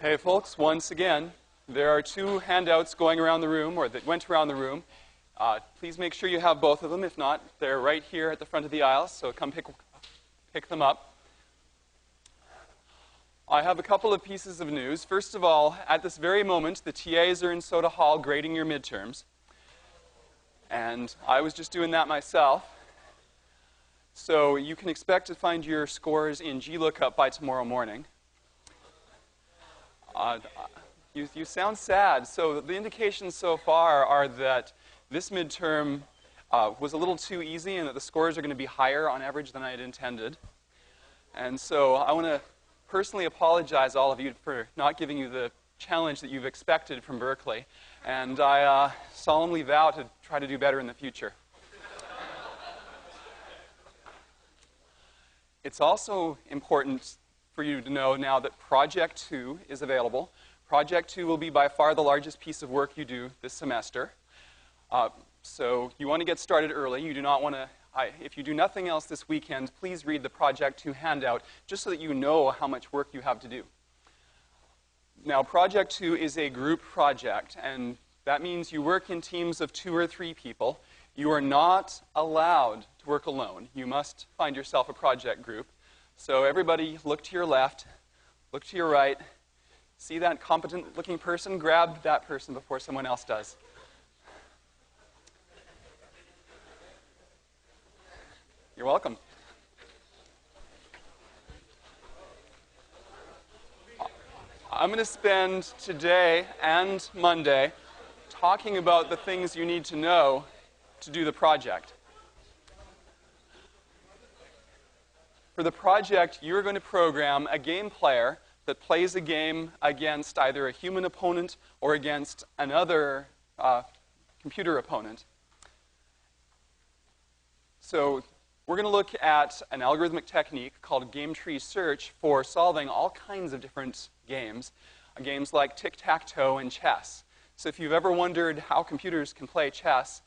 Hey folks, once again, there are two handouts going around the room, or that went around the room. Please make sure you have both of them. If not, they're right here at the front of the aisle, so come pick them up. I have a couple of pieces of news. First of all, at this very moment, the TAs are in Soda Hall grading your midterms. And I was just doing that myself. So you can expect to find your scores in GLOOKUP by tomorrow morning. You sound sad. So the indications so far are that this midterm was a little too easy and that the scores are going to be higher on average than I had intended. And so I want to personally apologize all of you for not giving you the challenge that you've expected from Berkeley. And I solemnly vow to try to do better in the future. It's also important for you to know now that Project 2 is available. Project 2 will be by far the largest piece of work you do this semester. So you want to get started early. You do not want to, if you do nothing else this weekend, please read the Project 2 handout just so that you know how much work you have to do. Now, Project 2 is a group project, and that means you work in teams of 2 or 3 people. You are not allowed to work alone. You must find yourself a project group. So everybody, look to your left, look to your right, see that competent-looking person, grab that person before someone else does. You're welcome. I'm going to spend today and Monday talking about the things you need to know to do the project. For the project, you're going to program a game player that plays a game against either a human opponent or against another computer opponent. So we're going to look at an algorithmic technique called game tree search for solving all kinds of different games like tic-tac-toe and chess. So if you've ever wondered how computers can play chess,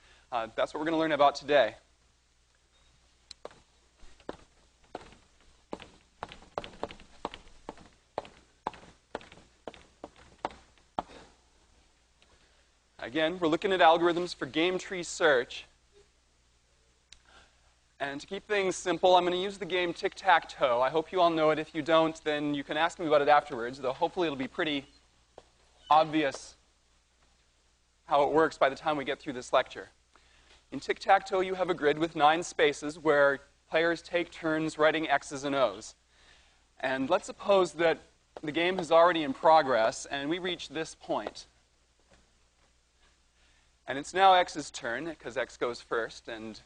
that's what we're going to learn about today. Again, we're looking at algorithms for game tree search. And to keep things simple, I'm going to use the game tic-tac-toe. I hope you all know it. If you don't, then you can ask me about it afterwards, though hopefully it'll be pretty obvious how it works by the time we get through this lecture. In tic-tac-toe, you have a grid with 9 spaces where players take turns writing X's and O's. And let's suppose that the game is already in progress, and we reach this point. And it's now X's turn, because X goes first, and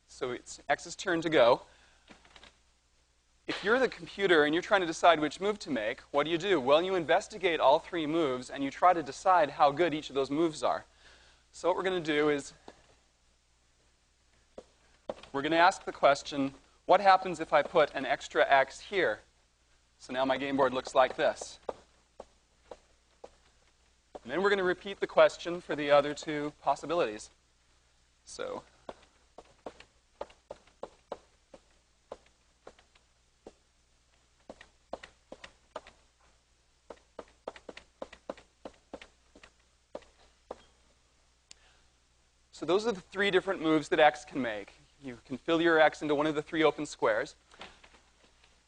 so it's X's turn to go. If you're the computer and you're trying to decide which move to make, what do? Well, you investigate all 3 moves, and you try to decide how good each of those moves are. So what we're going to do is we're going to ask the question, what happens if I put an extra X here? So now my game board looks like this. And then we're going to repeat the question for the other 2 possibilities. So those are the 3 different moves that X can make. You can fill your X into one of the 3 open squares.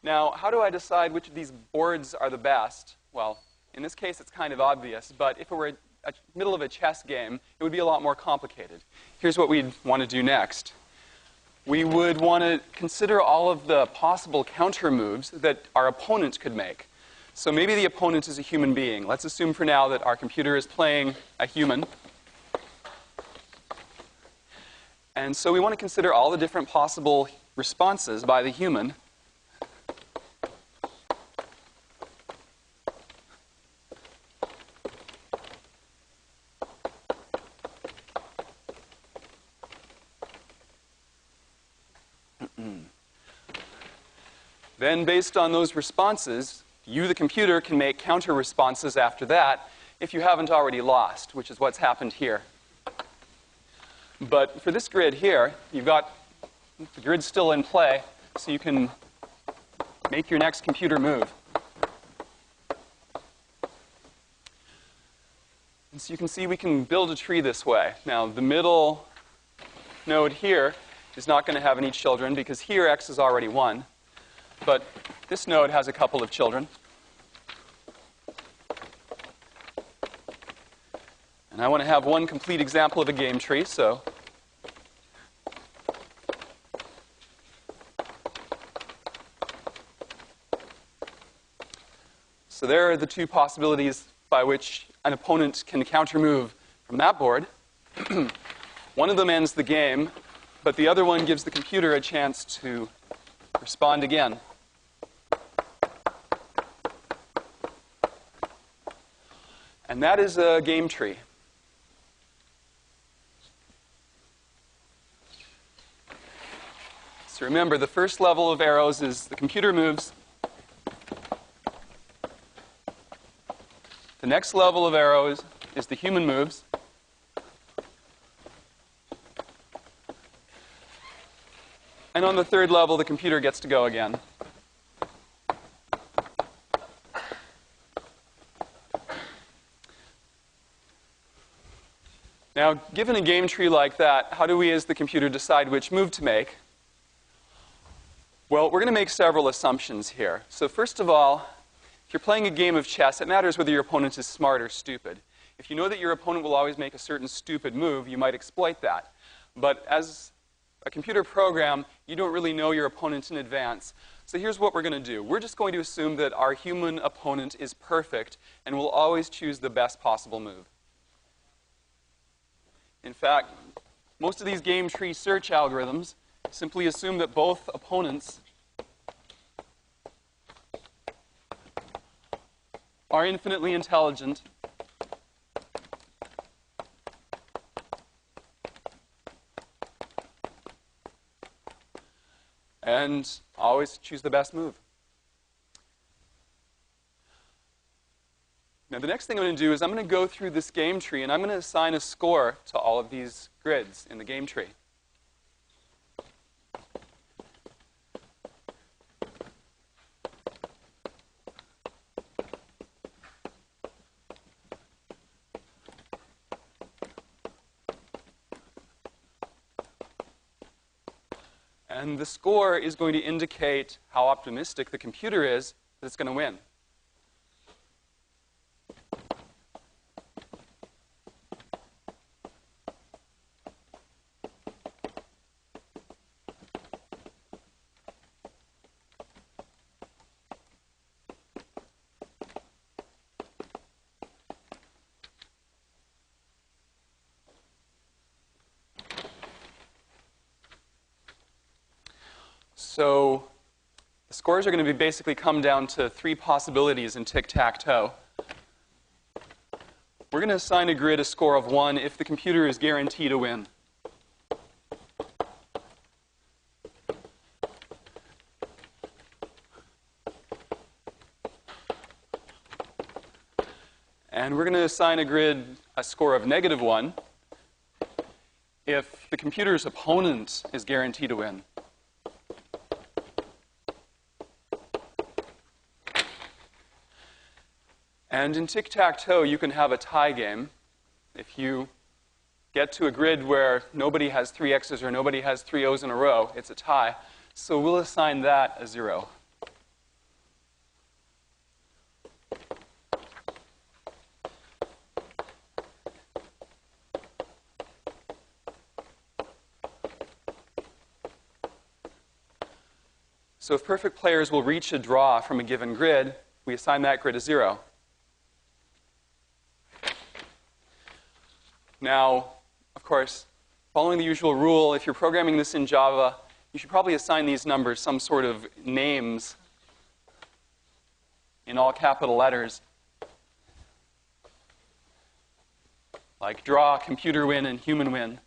Now, how do I decide which of these boards are the best? Well, in this case, it's kind of obvious, but if it were a middle of a chess game, it would be a lot more complicated. Here's what we'd want to do next. We would want to consider all of the possible counter moves that our opponent could make. So maybe the opponent is a human being. Let's assume for now that our computer is playing a human. And so we want to consider all the different possible responses by the human. Then, based on those responses, you, the computer, can make counter responses after that if you haven't already lost, which is what's happened here. But for this grid here, you've got the grid's still in play, so you can make your next computer move. So you can see we can build a tree this way. Now, the middle node here is not going to have any children because here x is already 1. But this node has a couple of children. And I want to have one complete example of a game tree, so there are the two possibilities by which an opponent can counter-move from that board. One of them ends the game, but the other one gives the computer a chance to respond again. And that is a game tree. So remember, the first level of arrows is the computer moves. The next level of arrows is the human moves. And on the third level, the computer gets to go again. Now, given a game tree like that, how do we as the computer decide which move to make? Well, we're going to make several assumptions here. So first of all, if you're playing a game of chess, it matters whether your opponent is smart or stupid. If you know that your opponent will always make a certain stupid move, you might exploit that. But as a computer program, you don't really know your opponent in advance. So here's what we're going to do. We're just going to assume that our human opponent is perfect and will always choose the best possible move. In fact, most of these game tree search algorithms simply assume that both opponents are infinitely intelligent and always choose the best move. Now, the next thing I'm going to do is I'm going to go through this game tree and I'm going to assign a score to all of these grids in the game tree. And the score is going to indicate how optimistic the computer is that it's going to win. So the scores are going to be basically come down to three possibilities in tic-tac-toe. We're going to assign a grid a score of 1 if the computer is guaranteed a win. And we're going to assign a grid a score of -1 if the computer's opponent is guaranteed a win. And in tic-tac-toe, you can have a tie game. If you get to a grid where nobody has 3 X's or nobody has 3 O's in a row, it's a tie. So we'll assign that a 0. So if perfect players will reach a draw from a given grid, we assign that grid a 0. Now, of course, following the usual rule, if you're programming this in Java, you should probably assign these numbers some sort of names in all capital letters, like draw, computer win, and human win.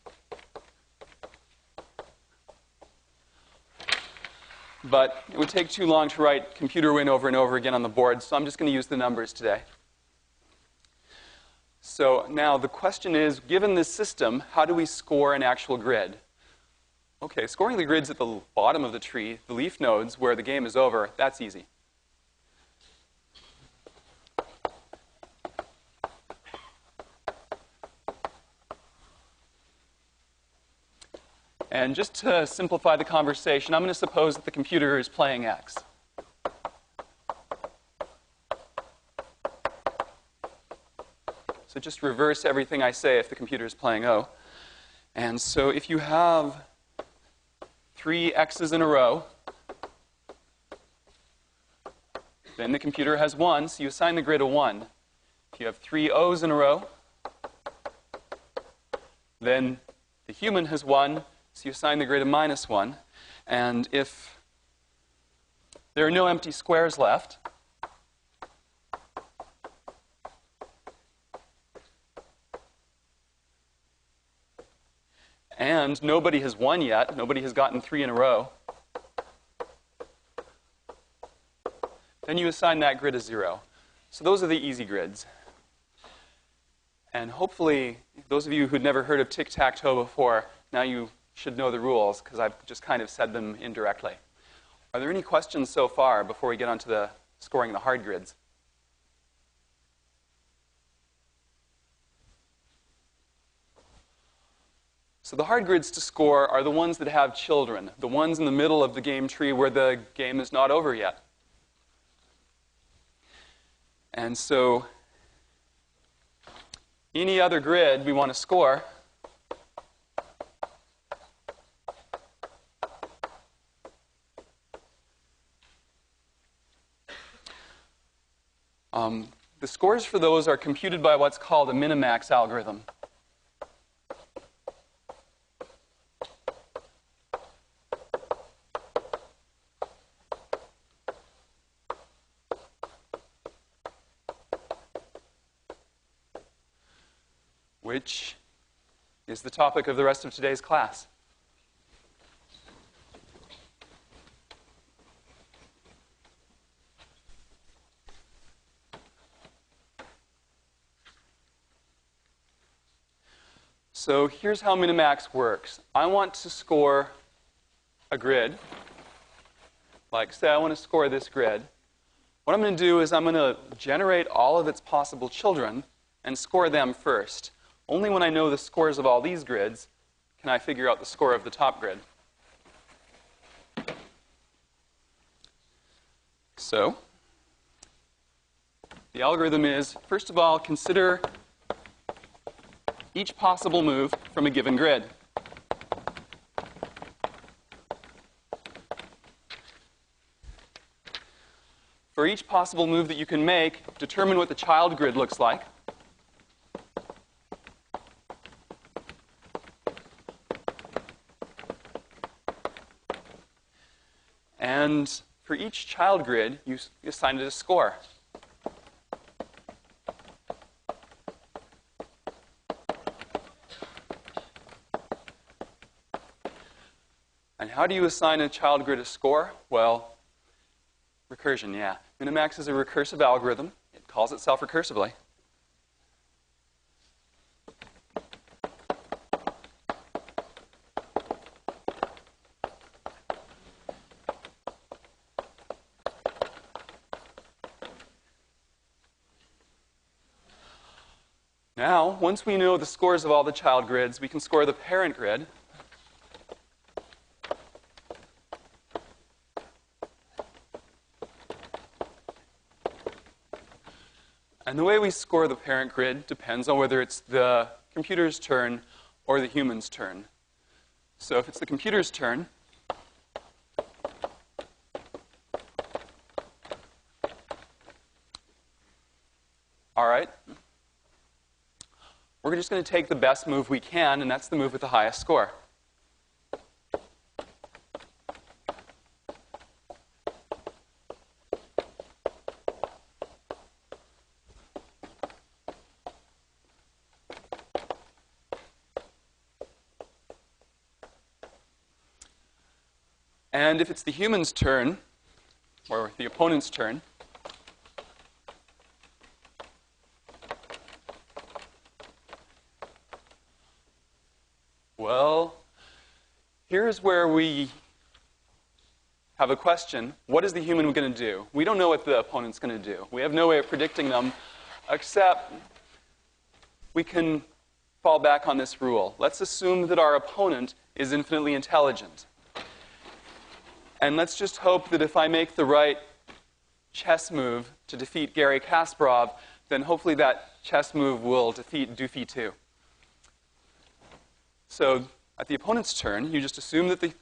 But it would take too long to write computer win over and over again on the board, so I'm just going to use the numbers today. So now the question is, given this system, how do we score an actual grid? Okay, scoring the grids at the bottom of the tree, the leaf nodes where the game is over, that's easy. And just to simplify the conversation, I'm going to suppose that the computer is playing X. So just reverse everything I say if the computer is playing O. And so if you have 3 X's in a row, then the computer has 1, so you assign the grid a 1. If you have 3 O's in a row, then the human has 1, so you assign the grid a -1. And if there are no empty squares left, and nobody has won yet, nobody has gotten 3 in a row, then you assign that grid a 0. So those are the easy grids. And hopefully, those of you who'd never heard of tic-tac-toe before, now you should know the rules, because I've just kind of said them indirectly. Are there any questions so far before we get on to the scoring the hard grids? So the hard grids to score are the ones that have children, the ones in the middle of the game tree where the game is not over yet. And so any other grid we want to score the scores for those are computed by what's called a minimax algorithm. Which is the topic of the rest of today's class. So here's how minimax works. I want to score a grid. Like, say I want to score this grid. What I'm going to do is I'm going to generate all of its possible children and score them first. Only when I know the scores of all these grids can I figure out the score of the top grid. So the algorithm is, first of all, consider each possible move from a given grid. For each possible move that you can make, determine what the child grid looks like. And for each child grid, you assign it a score. And how do you assign a child grid a score? Well, recursion, yeah. Minimax is a recursive algorithm. It calls itself recursively. Now, once we know the scores of all the child grids, we can score the parent grid. And the way we score the parent grid depends on whether it's the computer's turn or the human's turn. So if it's the computer's turn, all right, we're just going to take the best move we can, and that's the move with the highest score. And if it's the human's turn, or the opponent's turn, well, here's where we have a question. What is the human going to do? We don't know what the opponent's going to do. We have no way of predicting them, except we can fall back on this rule. Let's assume that our opponent is infinitely intelligent. And let's just hope that if I make the right chess move to defeat Garry Kasparov, then hopefully that chess move will defeat Doofy 2. So at the opponent's turn, you just assume that the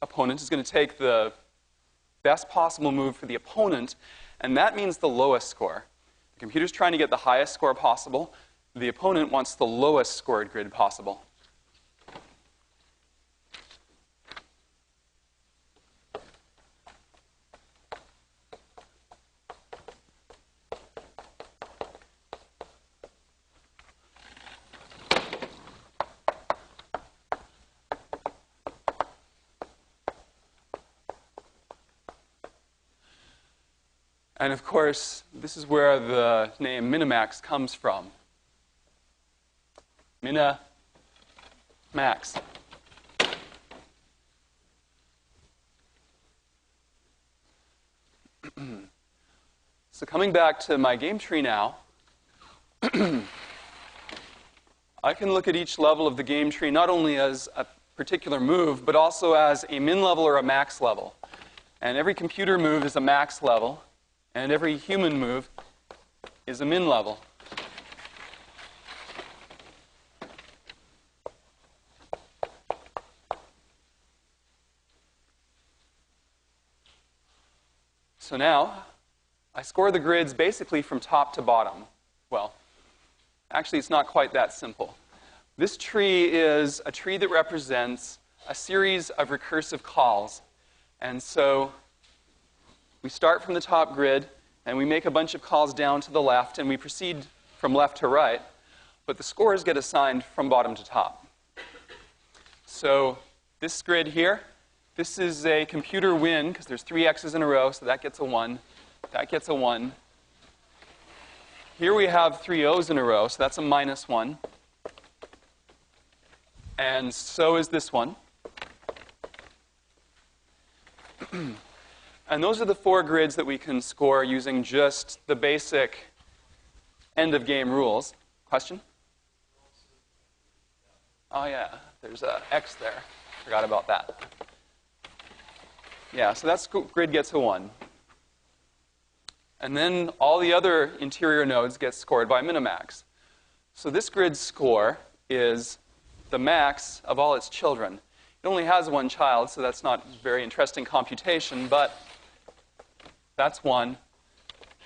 opponent is going to take the best possible move for the opponent, and that means the lowest score. The computer's trying to get the highest score possible. The opponent wants the lowest scored grid possible. And of course, this is where the name Minimax comes from. Mina Max. So coming back to my game tree now, I can look at each level of the game tree not only as a particular move, but also as a min level or a max level. And every computer move is a max level, and every human move is a min level. So now, I score the grids basically from top to bottom. Well, actually, it's not quite that simple. This tree is a tree that represents a series of recursive calls. And so we start from the top grid, and we make a bunch of calls down to the left, and we proceed from left to right. But the scores get assigned from bottom to top. So this grid here, this is a computer win, because there's 3 X's in a row, so that gets a 1. That gets a 1. Here we have 3 O's in a row, so that's a -1. And so is this one. And those are the 4 grids that we can score using just the basic end-of-game rules. Question? Oh, yeah. There's an X there. Forgot about that. Yeah, so that's grid gets a 1. And then all the other interior nodes get scored by Minimax. So this grid's score is the max of all its children. It only has 1 child, so that's not very interesting computation, but that's 1,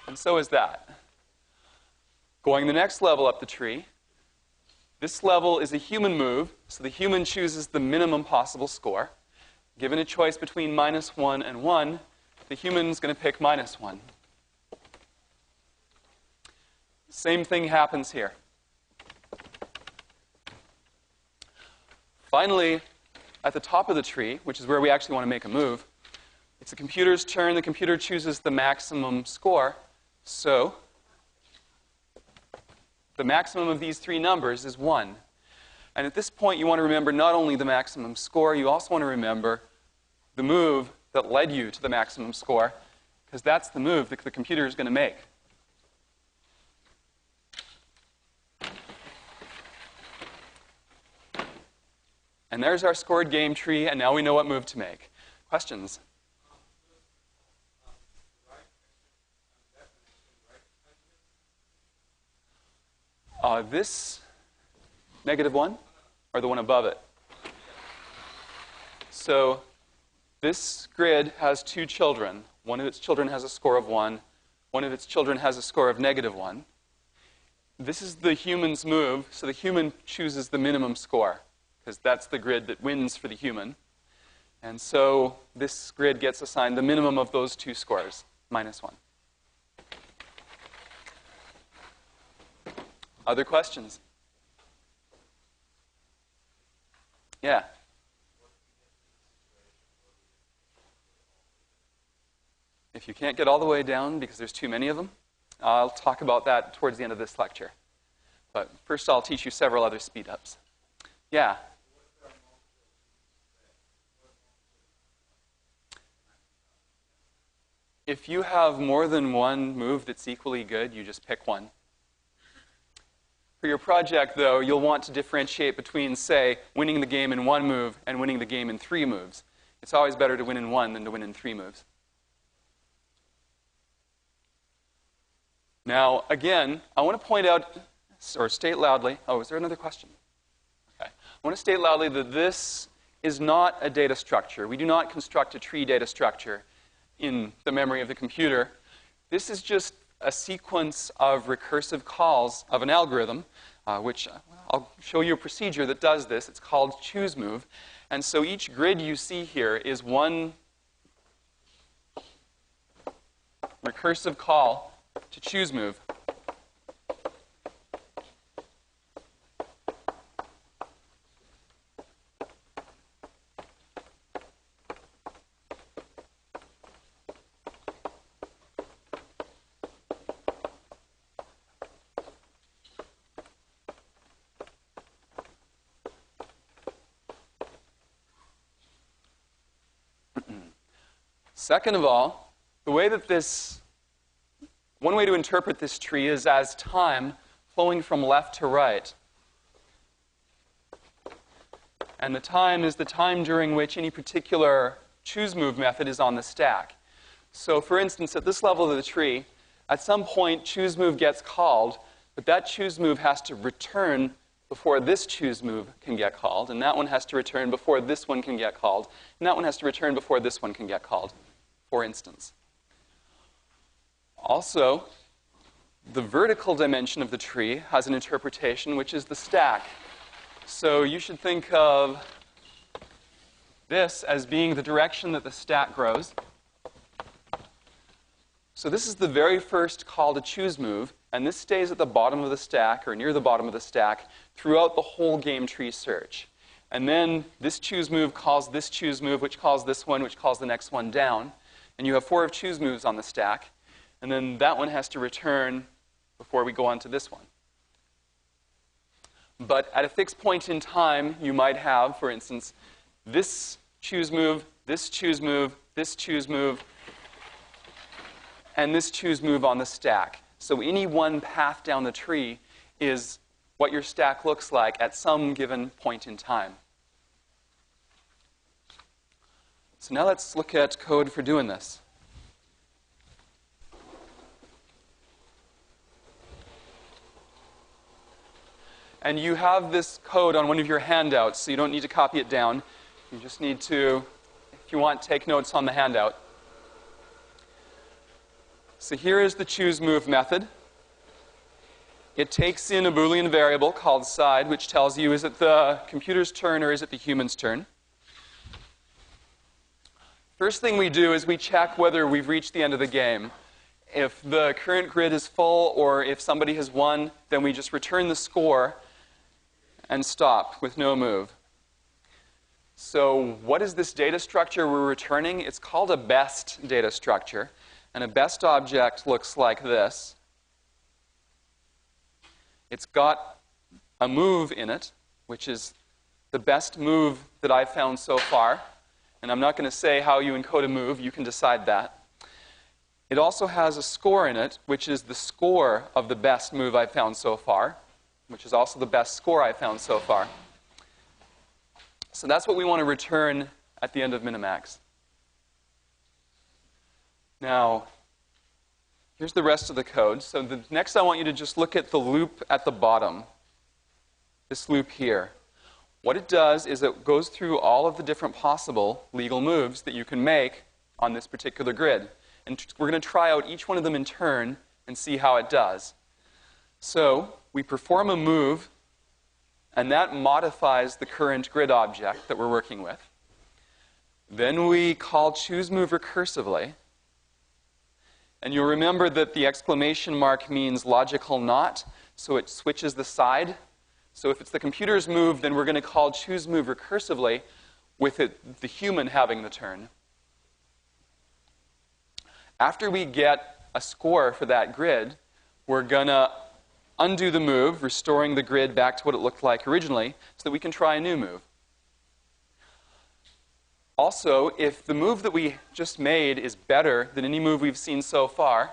and so is that. Going the next level up the tree, this level is a human move, so the human chooses the minimum possible score. Given a choice between -1 and 1, the human's going to pick -1. Same thing happens here. Finally, at the top of the tree, which is where we actually want to make a move, it's the computer's turn. The computer chooses the maximum score. So the maximum of these 3 numbers is 1. And at this point, you want to remember not only the maximum score, you also want to remember the move that led you to the maximum score, because that's the move that the computer is going to make. And there's our scored game tree, and now we know what move to make. Questions? This -1 or the one above it? So this grid has 2 children. One of its children has a score of 1. One of its children has a score of -1. This is the human's move, so the human chooses the minimum score, because that's the grid that wins for the human. And so this grid gets assigned the minimum of those 2 scores, -1. Other questions? Yeah? If you can't get all the way down because there's too many of them, I'll talk about that towards the end of this lecture. But first I'll teach you several other speed-ups. Yeah? If you have more than one move that's equally good, you just pick one. For your project, though, you'll want to differentiate between, say, winning the game in 1 move and winning the game in 3 moves. It's always better to win in 1 than to win in 3 moves. Now, again, I want to point out, or state loudly, oh, is there another question? Okay. I want to state loudly that this is not a data structure. We do not construct a tree data structure in the memory of the computer. This is just a sequence of recursive calls of an algorithm, which I'll show you a procedure that does this. It's called chooseMove. And so each grid you see here is one recursive call to chooseMove. Second of all, one way to interpret this tree is as time flowing from left to right. And the time is the time during which any particular chooseMove method is on the stack. So for instance, at this level of the tree, at some point chooseMove gets called, but that chooseMove has to return before this chooseMove can get called, and that one has to return before this one can get called, and that one has to return before this one can get called, for instance. Also, the vertical dimension of the tree has an interpretation, which is the stack. So you should think of this as being the direction that the stack grows. So this is the very first call to chooseMove, and this stays at the bottom of the stack, or near the bottom of the stack, throughout the whole game tree search. And then this chooseMove calls this chooseMove, which calls this one, which calls the next one down. And you have 4 of chooseMoves on the stack. And then that one has to return before we go on to this one. But at a fixed point in time, you might have, for instance, this chooseMove, this chooseMove, this chooseMove, and this chooseMove on the stack. So any one path down the tree is what your stack looks like at some given point in time. So now let's look at code for doing this. And you have this code on one of your handouts, so you don't need to copy it down. You just need to, if you want, take notes on the handout. So here is the chooseMove method. It takes in a Boolean variable called side, which tells you, is it the computer's turn or is it the human's turn? First thing we do is we check whether we've reached the end of the game. If the current grid is full or if somebody has won, then we just return the score and stop with no move. So what is this data structure we're returning? It's called a best data structure. And a best object looks like this. It's got a move in it, which is the best move that I've found so far. And I'm not going to say how you encode a move. You can decide that. It also has a score in it, which is the score of the best move I've found so far, which is also the best score I've found so far. So that's what we want to return at the end of Minimax. Now, here's the rest of the code. So next I want you to just look at the loop at the bottom, this loop here. What it does is it goes through all of the different possible legal moves that you can make on this particular grid. And we're going to try out each one of them in turn and see how it does. So we perform a move, and that modifies the current grid object that we're working with. Then we call chooseMove recursively. And you'll remember that the exclamation mark means logical not, so it switches the side. So if it's the computer's move, then we're going to call chooseMove recursively with the human having the turn. After we get a score for that grid, we're going to undo the move, restoring the grid back to what it looked like originally, so that we can try a new move. Also, if the move that we just made is better than any move we've seen so far,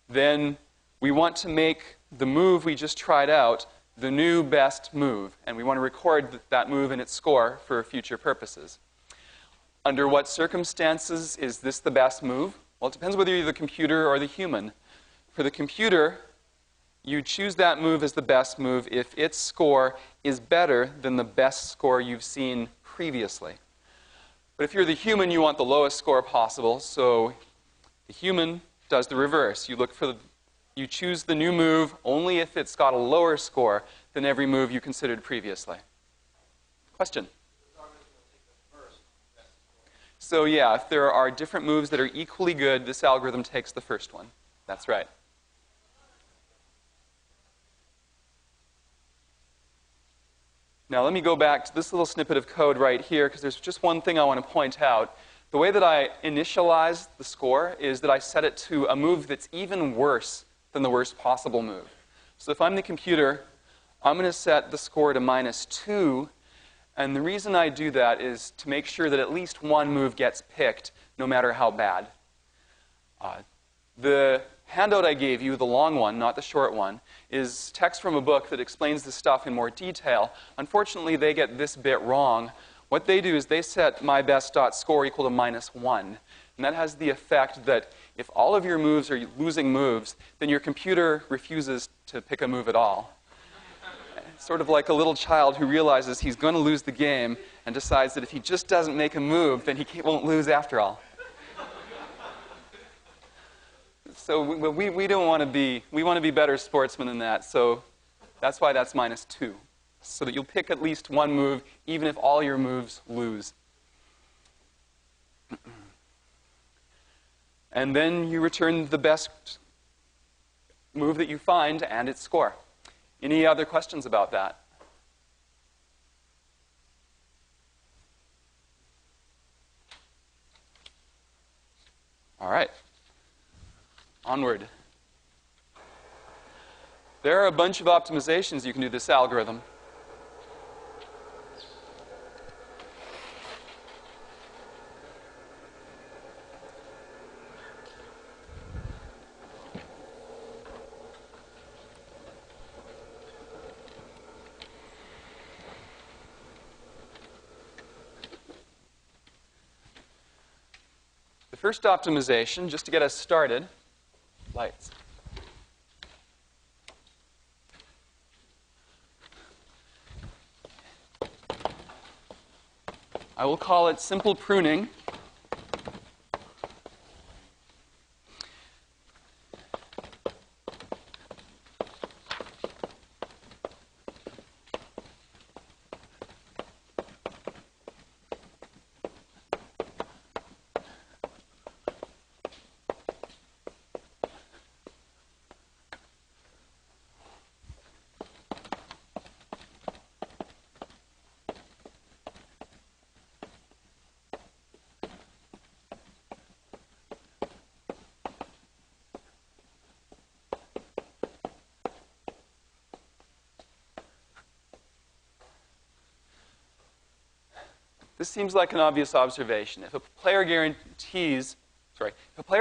then we want to make the move we just tried out the new best move, and we want to record that move and its score for future purposes. Under what circumstances is this the best move? Well, it depends whether you're the computer or the human. For the computer, you choose that move as the best move if its score is better than the best score you've seen previously. But if you're the human, you want the lowest score possible, so the human does the reverse. You choose the new move only if it's got a lower score than every move you considered previously. Question? So yeah, if there are different moves that are equally good, this algorithm takes the first one. That's right. Now let me go back to this little snippet of code right here, because there's just one thing I want to point out. The way that I initialize the score is that I set it to a move that's even worse than the worst possible move. So if I'm the computer, I'm going to set the score to -2, and the reason I do that is to make sure that at least one move gets picked, no matter how bad. The handout I gave you, the long one, not the short one, is text from a book that explains this stuff in more detail. Unfortunately, they get this bit wrong. What they do is they set mybest.score equal to -1. And that has the effect that if all of your moves are losing moves, then your computer refuses to pick a move at all. It's sort of like a little child who realizes he's going to lose the game and decides that if he just doesn't make a move, then he won't lose after all. So we don't want to be, we want to be better sportsmen than that. So that's why that's -2. So that you'll pick at least one move, even if all your moves lose. And then you return the best move that you find and its score. Any other questions about that? All right. Onward. There are a bunch of optimizations you can do this algorithm. The first optimization, just to get us started, lights. I will call it simple pruning. This seems like an obvious observation. If a player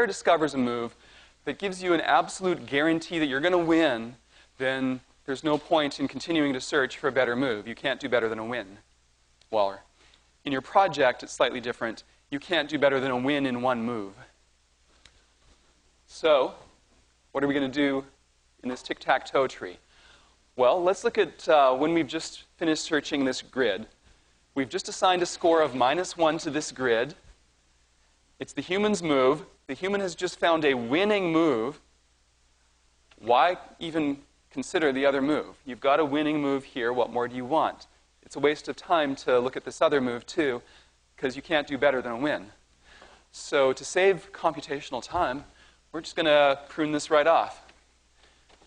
discovers a move that gives you an absolute guarantee that you're going to win, then there's no point in continuing to search for a better move. You can't do better than a win. Well, in your project, it's slightly different. You can't do better than a win in one move. So, what are we going to do in this tic-tac-toe tree? Well, let's look at when we've just finished searching this grid. We've just assigned a score of -1 to this grid. It's the human's move. The human has just found a winning move. Why even consider the other move? You've got a winning move here. What more do you want? It's a waste of time to look at this other move, too, because you can't do better than a win. So to save computational time, we're just going to prune this right off.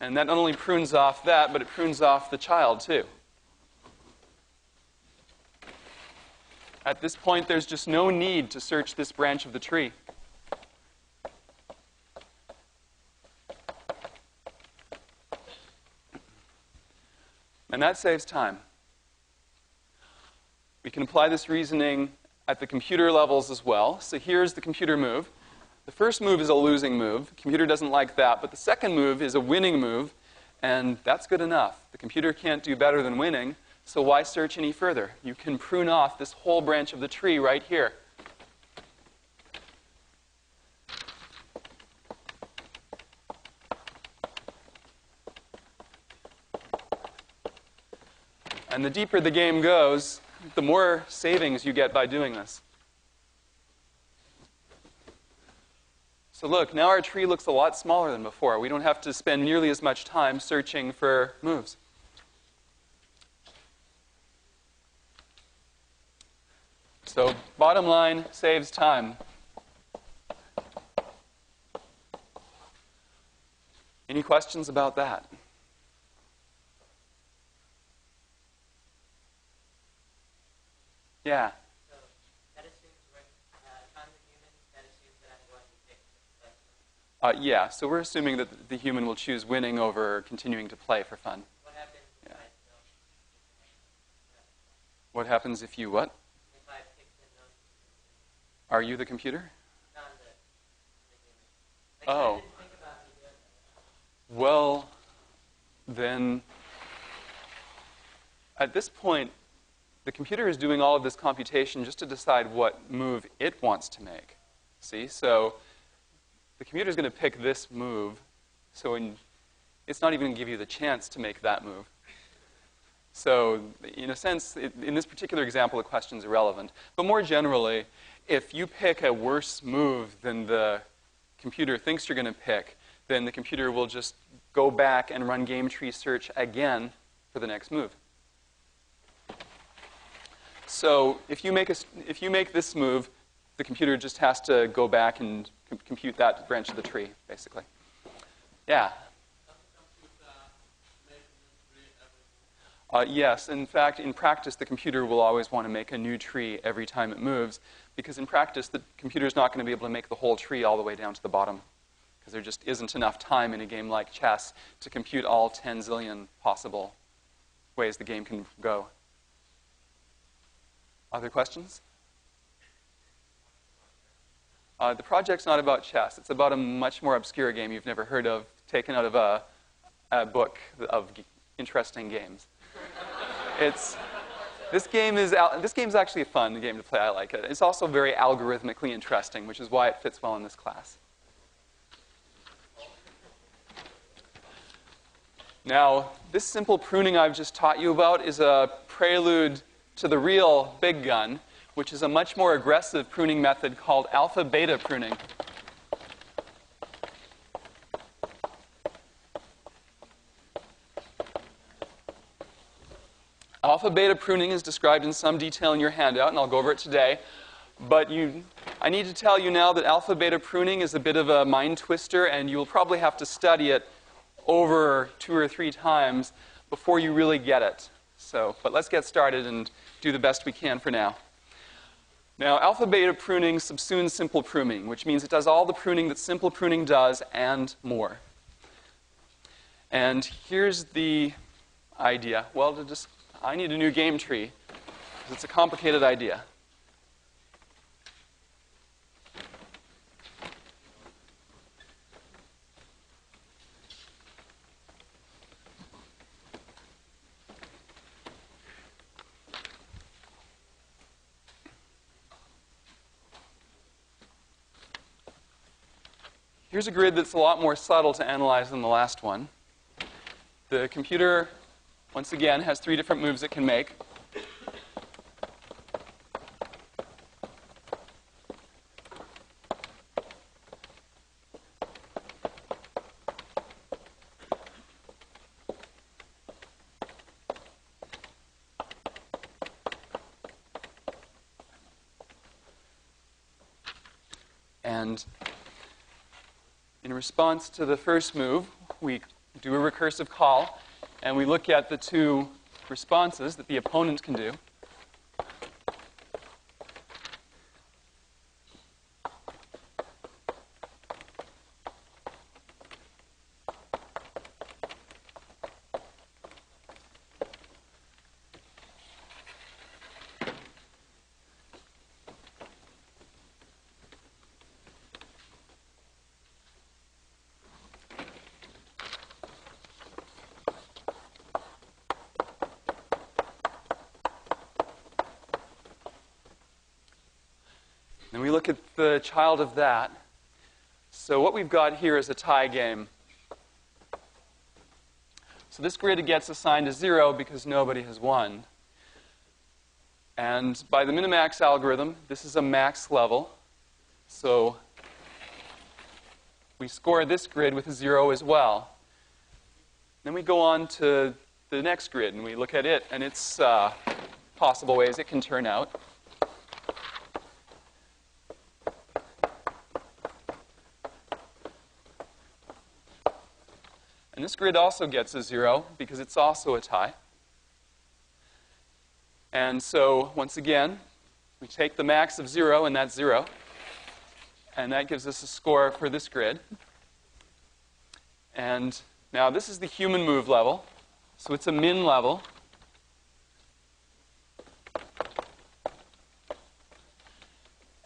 And that not only prunes off that, but it prunes off the child, too. At this point, there's just no need to search this branch of the tree. And that saves time. We can apply this reasoning at the computer levels as well. So here's the computer move. The first move is a losing move. The computer doesn't like that. But the second move is a winning move. And that's good enough. The computer can't do better than winning, so why search any further? You can prune off this whole branch of the tree right here. And the deeper the game goes, the more savings you get by doing this. So look, now our tree looks a lot smaller than before. We don't have to spend nearly as much time searching for moves. So bottom line, saves time. Any questions about that? Yeah. So that assumes if I'm the human, that assumes that I'm going to pick the best one. Yeah, so we're assuming that the human will choose winning over continuing to play for fun. What happens if Yeah. I don't? What happens if you what? If I pick the non Are you the computer? non the human? Like, I Oh. didn't think about me doing that. Well, then, at this point, the computer is doing all of this computation just to decide what move it wants to make. See? So the computer is going to pick this move, so it's not even going to give you the chance to make that move. So in a sense, in this particular example, the question is irrelevant. But more generally, if you pick a worse move than the computer thinks you're going to pick, then the computer will just go back and run game tree search again for the next move. So if you make this move, the computer just has to go back and compute that branch of the tree, basically. Yeah? Yes. In fact, in practice, the computer will always want to make a new tree every time it moves, because in practice, the computer is not going to be able to make the whole tree all the way down to the bottom, because there just isn't enough time in a game like chess to compute all 10 zillion possible ways the game can go. Other questions? The project's not about chess. It's about a much more obscure game you've never heard of, taken out of a book of interesting games. This game's actually a fun game to play. I like it. It's also very algorithmically interesting, which is why it fits well in this class. Now, this simple pruning I've just taught you about is a prelude to the real big gun, which is a much more aggressive pruning method called alpha-beta pruning. Alpha-beta pruning is described in some detail in your handout, and I'll go over it today. But I need to tell you now that alpha-beta pruning is a bit of a mind twister, and you'll probably have to study it over 2 or 3 times before you really get it. But let's get started and do the best we can for now. Now, alpha-beta pruning subsumes simple pruning, which means it does all the pruning that simple pruning does and more. And here's the idea. Well, I need a new game tree, because it's a complicated idea. Here's a grid that's a lot more subtle to analyze than the last one. The computer, once again, has 3 different moves it can make. And in response to the first move, we do a recursive call, and we look at the 2 responses that the opponent can do. Then we look at the child of that. So what we've got here is a tie game. So this grid gets assigned a 0 because nobody has won. And by the Minimax algorithm, this is a max level. So we score this grid with a 0 as well. Then we go on to the next grid, and we look at it and its possible ways it can turn out. And this grid also gets a 0 because it's also a tie. And so, once again, we take the max of 0, and that's 0. And that gives us a score for this grid. And now this is the human move level. So it's a min level.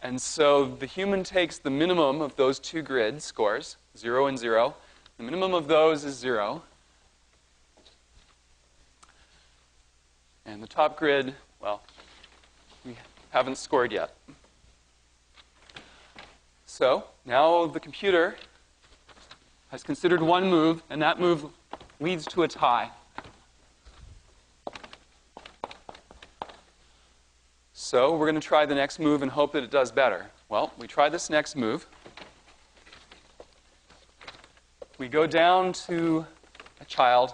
And so the human takes the minimum of those two grid scores, 0 and 0. The minimum of those is 0. And the top grid, well, we haven't scored yet. So now the computer has considered one move, and that move leads to a tie. So we're going to try the next move and hope that it does better. Well, we try this next move. We go down to a child.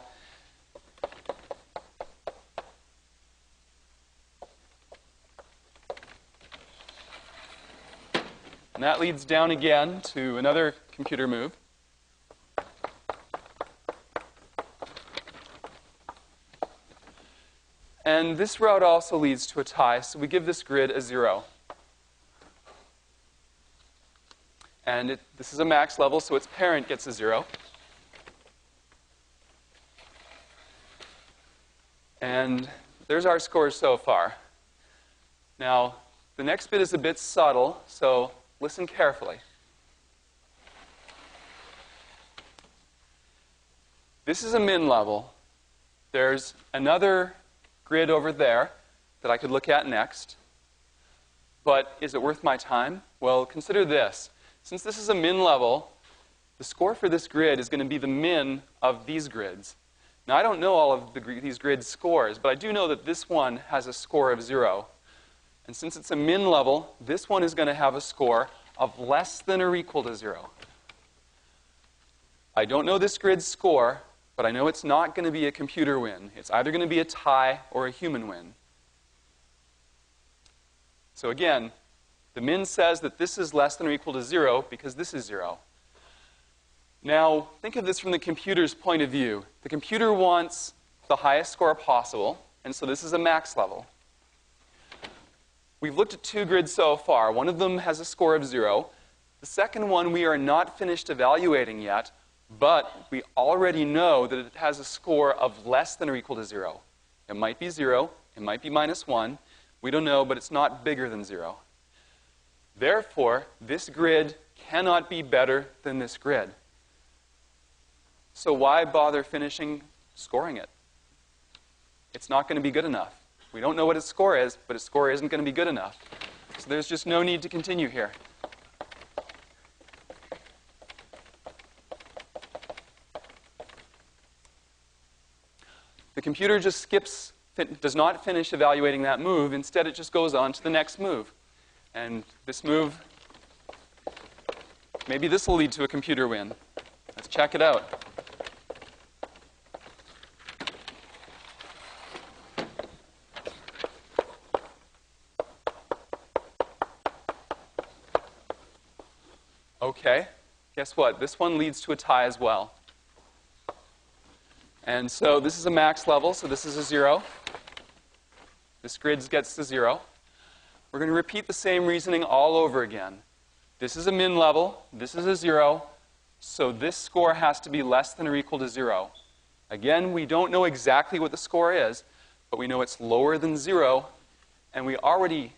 And that leads down again to another computer move. And this route also leads to a tie, so we give this grid a 0. And this is a max level, so its parent gets a 0. And there's our scores so far. Now, the next bit is a bit subtle, so listen carefully. This is a min level. There's another grid over there that I could look at next. But is it worth my time? Well, consider this. Since this is a min level, the score for this grid is going to be the min of these grids. Now, I don't know all of these grid scores, but I do know that this one has a score of 0. And since it's a min level, this one is going to have a score of less than or equal to 0. I don't know this grid's score, but I know it's not going to be a computer win. It's either going to be a tie or a human win. So again, the min says that this is less than or equal to 0 because this is 0. Now, think of this from the computer's point of view. The computer wants the highest score possible, and so this is a max level. We've looked at two grids so far. One of them has a score of 0. The second one we are not finished evaluating yet, but we already know that it has a score of less than or equal to 0. It might be 0. It might be -1. We don't know, but it's not bigger than 0. Therefore, this grid cannot be better than this grid. So why bother finishing scoring it? It's not going to be good enough. We don't know what its score is, but its score isn't going to be good enough. So there's just no need to continue here. The computer just does not finish evaluating that move. Instead, it just goes on to the next move. And this move, maybe this will lead to a computer win. Let's check it out. Okay, guess what? This one leads to a tie as well. And so this is a max level, so this is a 0. This grid gets to 0. We're going to repeat the same reasoning all over again. This is a min level, this is a 0, so this score has to be less than or equal to 0. Again, we don't know exactly what the score is, but we know it's lower than 0, and we already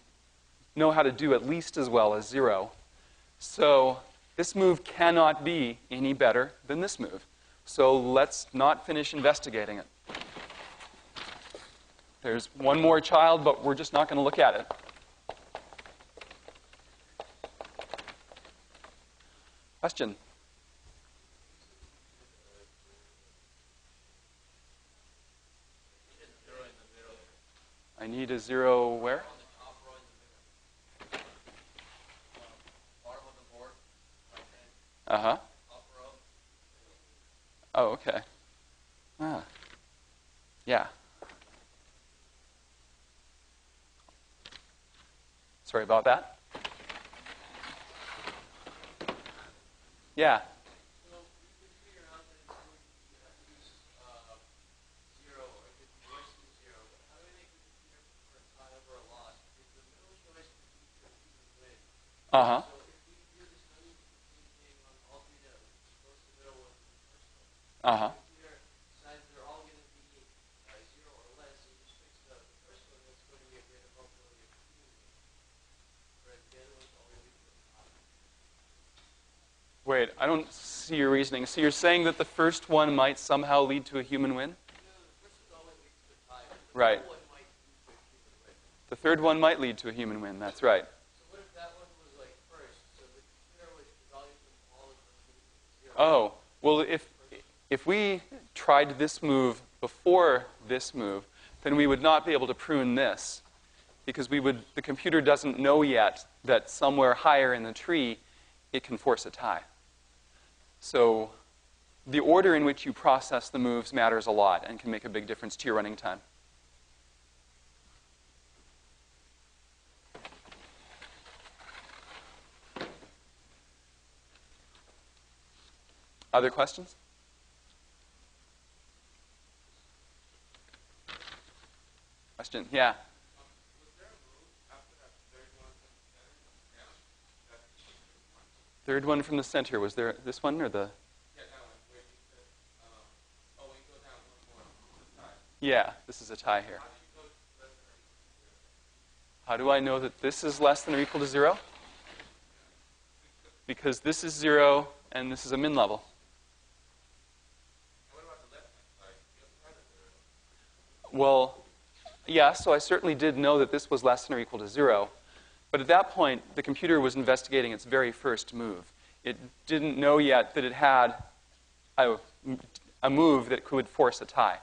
know how to do at least as well as 0. So this move cannot be any better than this move. So let's not finish investigating it. There's one more child, but we're just not going to look at it. Question? I need a zero where? Uh-huh. Oh, okay. Ah. Yeah. Sorry about that. Yeah. Uh-huh. Uh-huh. Wait, I don't see your reasoning. So you're saying that the first one might somehow lead to a human win? Right. The third one might lead to a human win. That's right. Oh, well, if we tried this move before this move, then we would not be able to prune this, because the computer doesn't know yet that somewhere higher in the tree it can force a tie. So the order in which you process the moves matters a lot and can make a big difference to your running time. Other questions? Question? Yeah. Third one from the center. Was there this one or the? Yeah, this is a tie here. How do I know that this is less than or equal to 0? Because this is 0 and this is a min level. Well, yeah, so I certainly did know that this was less than or equal to 0. But at that point, the computer was investigating its very first move. It didn't know yet that it had a move that could force a tie.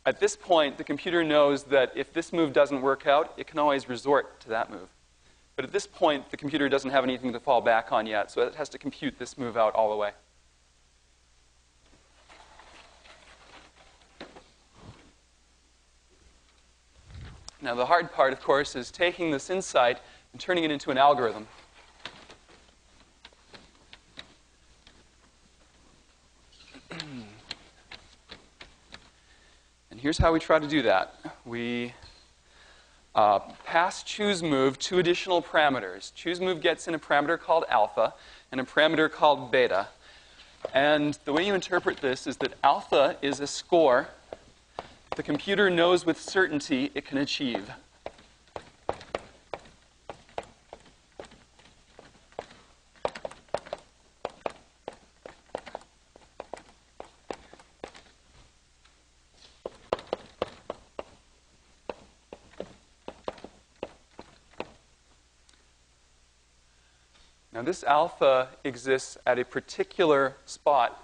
At this point, the computer knows that if this move doesn't work out, it can always resort to that move. But at this point, the computer doesn't have anything to fall back on yet, so it has to compute this move out all the way. Now, the hard part, of course, is taking this insight and turning it into an algorithm. And here's how we try to do that. We pass chooseMove 2 additional parameters. chooseMove gets in a parameter called alpha and a parameter called beta. And the way you interpret this is that alpha is a score the computer knows with certainty it can achieve. Now, this alpha exists at a particular spot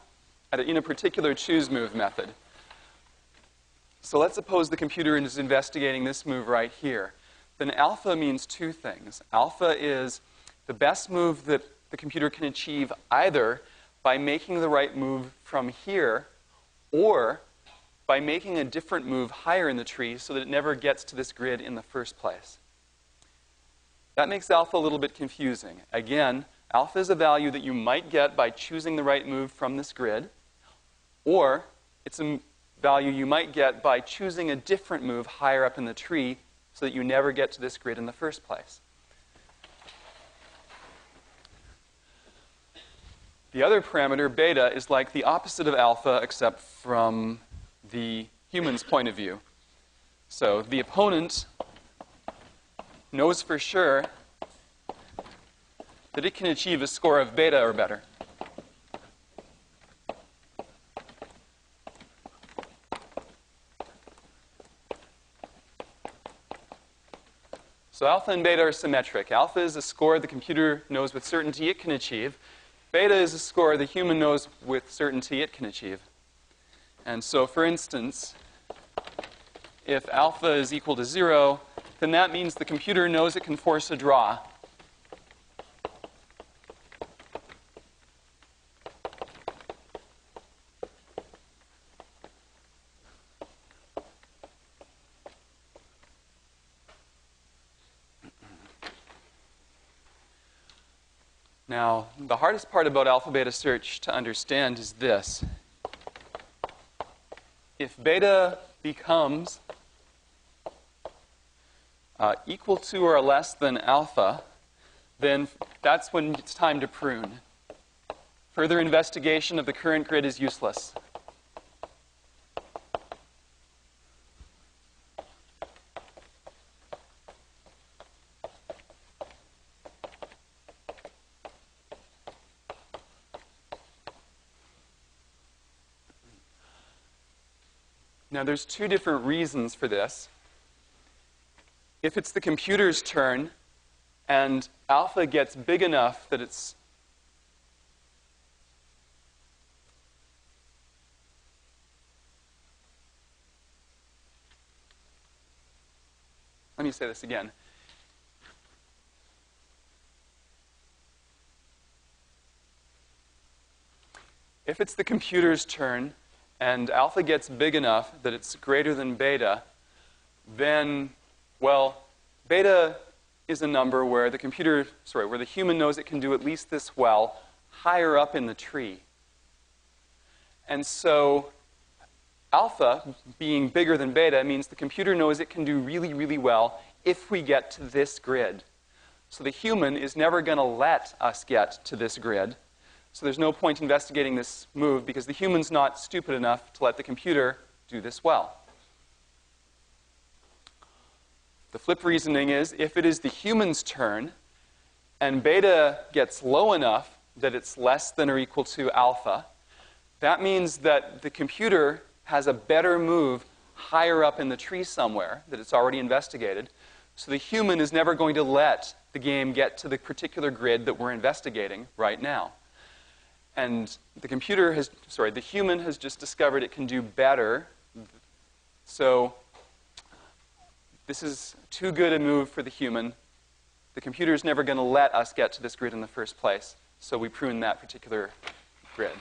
in a particular chooseMove method. So let's suppose the computer is investigating this move right here. Then alpha means 2 things. Alpha is the best move that the computer can achieve either by making the right move from here or by making a different move higher in the tree so that it never gets to this grid in the first place. That makes alpha a little bit confusing. Again, alpha is a value that you might get by choosing the right move from this grid, or it's a value you might get by choosing a different move higher up in the tree so that you never get to this grid in the first place. The other parameter, beta, is like the opposite of alpha except from the human's point of view. So the opponent knows for sure that it can achieve a score of beta or better. So alpha and beta are symmetric. Alpha is a score the computer knows with certainty it can achieve. Beta is a score the human knows with certainty it can achieve. And so, for instance, if alpha is equal to 0, then that means the computer knows it can force a draw. Now, the hardest part about alpha-beta search to understand is this. If beta becomes equal to or less than alpha, then that's when it's time to prune. Further investigation of the current grid is useless. Now, there's two different reasons for this. If it's the computer's turn and alpha gets big enough that it's let me say this again. If it's the computer's turn and alpha gets big enough that it's greater than beta, then, well, beta is a number where the where the human knows it can do at least this well higher up in the tree. And so alpha being bigger than beta means the computer knows it can do really, really well if we get to this grid. So the human is never going to let us get to this grid. So there's no point investigating this move because the human's not stupid enough to let the computer do this well. The flip reasoning is if it is the human's turn and beta gets low enough that it's less than or equal to alpha, that means that the computer has a better move higher up in the tree somewhere that it's already investigated. So the human is never going to let the game get to the particular grid that we're investigating right now. And the human has just discovered it can do better. So this is too good a move for the human. The computer is never going to let us get to this grid in the first place. So we prune that particular grid.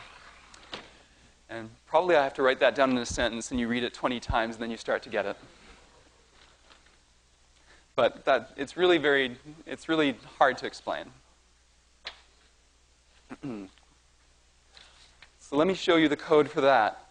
And probably I have to write that down in a sentence, and you read it 20 times, and then you start to get it. But it's really hard to explain. So let me show you the code for that.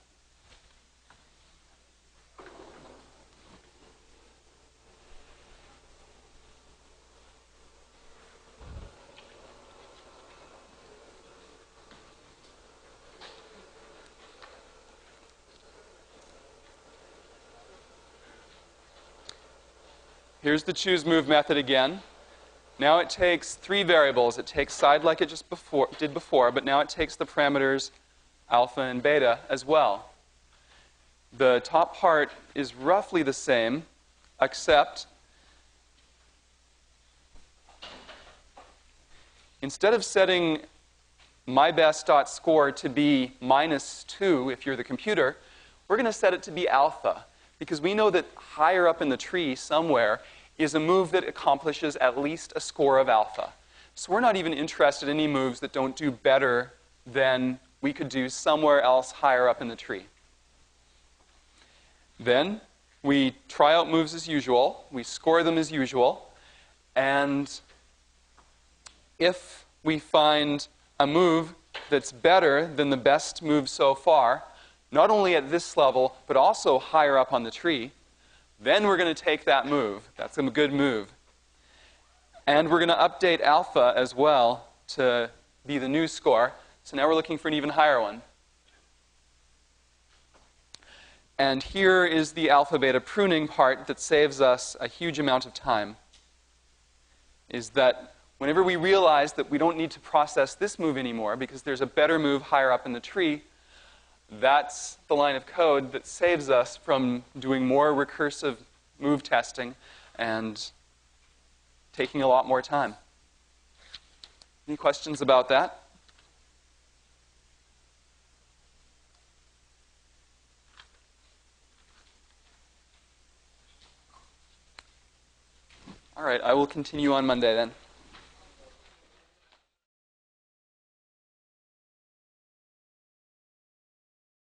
Here's the choose move method again. Now it takes three variables. It takes side like it just did before, but now it takes the parameters alpha and beta as well. The top part is roughly the same, except instead of setting mybest.score to be -2 if you're the computer, we're going to set it to be alpha, because we know that higher up in the tree somewhere is a move that accomplishes at least a score of alpha. So we're not even interested in any moves that don't do better than we could do somewhere else higher up in the tree. Then we try out moves as usual. We score them as usual. And if we find a move that's better than the best move so far, not only at this level, but also higher up on the tree, then we're going to take that move. That's a good move. And we're going to update alpha as well to be the new score. So now we're looking for an even higher one. And here is the alpha-beta pruning part that saves us a huge amount of time. Is that whenever we realize that we don't need to process this move anymore because there's a better move higher up in the tree, that's the line of code that saves us from doing more recursive move testing and taking a lot more time. Any questions about that? All right, I will continue on Monday then.